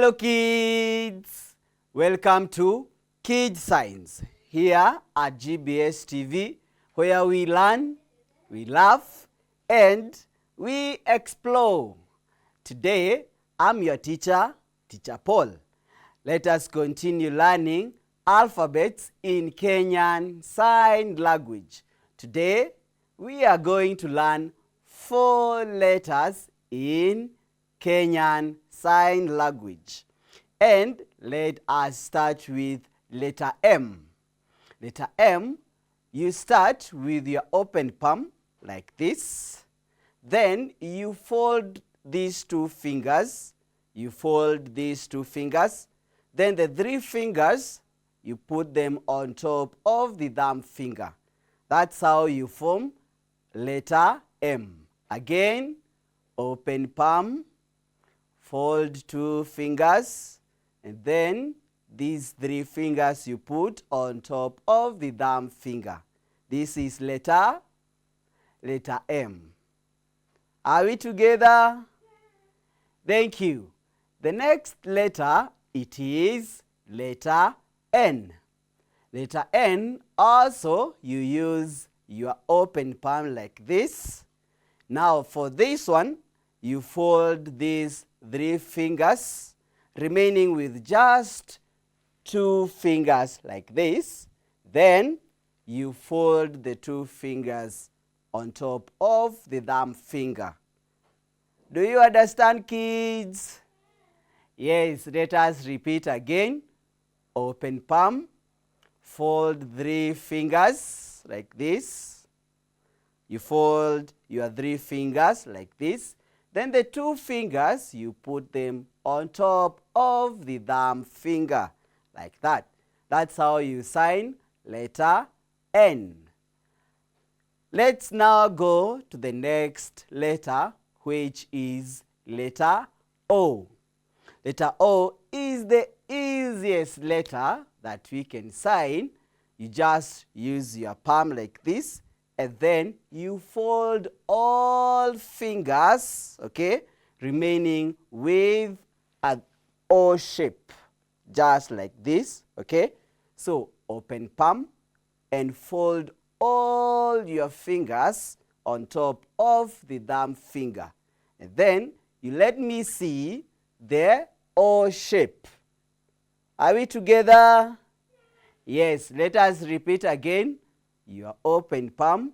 Hello kids! Welcome to Kids Science here at GBS TV, where we learn, we laugh, and we explore. Today, I'm your teacher, Teacher Paul. Let us continue learning alphabets in Kenyan Sign Language. Today, we are going to learn 4 letters in Kenyan Sign Language. And let us start with letter M. Letter M, you start with your open palm like this. Then you fold these 2 fingers. You fold these 2 fingers. Then the 3 fingers, you put them on top of the thumb finger. That's how you form letter M. Again, open palm, fold 2 fingers, and then these 3 fingers you put on top of the thumb finger. This is letter M. Are we together? Thank you. The next letter, it is letter N. Letter N, also you use your open palm like this. Now for this one, you fold these 3 fingers, remaining with just 2 fingers like this. Then you fold the 2 fingers on top of the thumb finger. Do you understand, kids? Yes, let us repeat again. Open palm, fold 3 fingers like this. You fold your 3 fingers like this. Then the 2 fingers, you put them on top of the thumb finger like that. That's how you sign letter N. Let's now go to the next letter, which is letter O. Letter O is the easiest letter that we can sign. You just use your palm like this, and then you fold all fingers, okay, remaining with an O shape, just like this, okay. So open palm and fold all your fingers on top of the thumb finger, and then you let me see the O shape. Are we together? Yes, let us repeat again. Your open palm,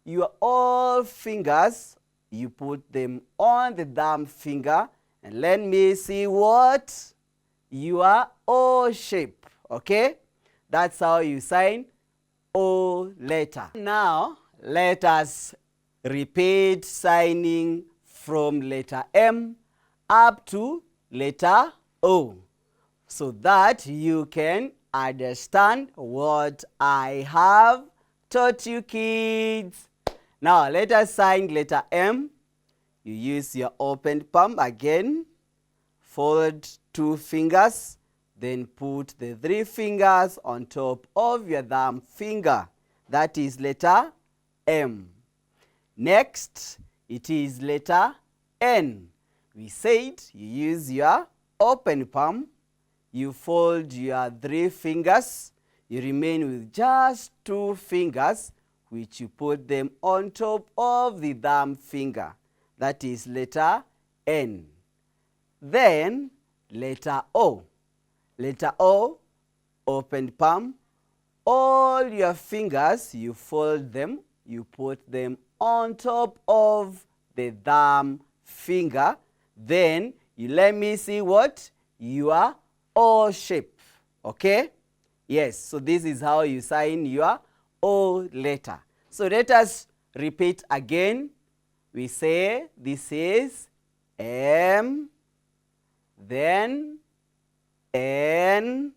your all fingers, you put them on the thumb finger, and let me see what? Your O shape, okay? That's how you sign O letter. Now, let us repeat signing from letter M up to letter O, so that you can understand what I have taught you, kids. Now let us sign letter M. You use your open palm again, fold 2 fingers, then put the 3 fingers on top of your thumb finger. That is letter M. Next, it is letter N. We said you use your open palm, you fold your 3 fingers, you remain with just 2 fingers, which you put them on top of the thumb finger. That is letter N. Then letter O. Letter O, open palm, all your fingers, you fold them, you put them on top of the thumb finger. Then you let me see what? Your O shape, okay? Yes, so this is how you sign your O letter. So let us repeat again. We say this is M, then N,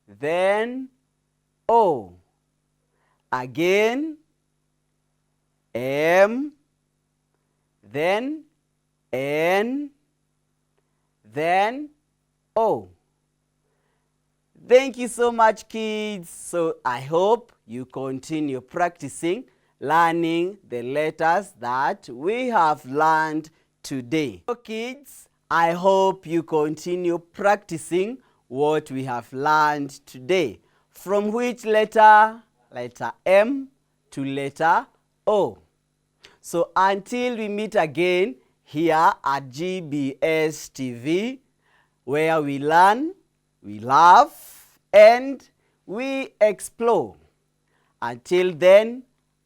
then O. Again, M, then N, then O. Thank you so much, kids. So I hope you continue practicing learning the letters that we have learned today. So kids, I hope you continue practicing what we have learned today. From which letter? Letter M to letter O. So until we meet again here at GBS TV, where we learn, we laugh, and we explore. Until then,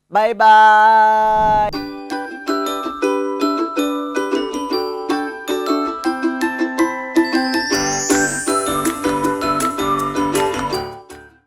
bye-bye.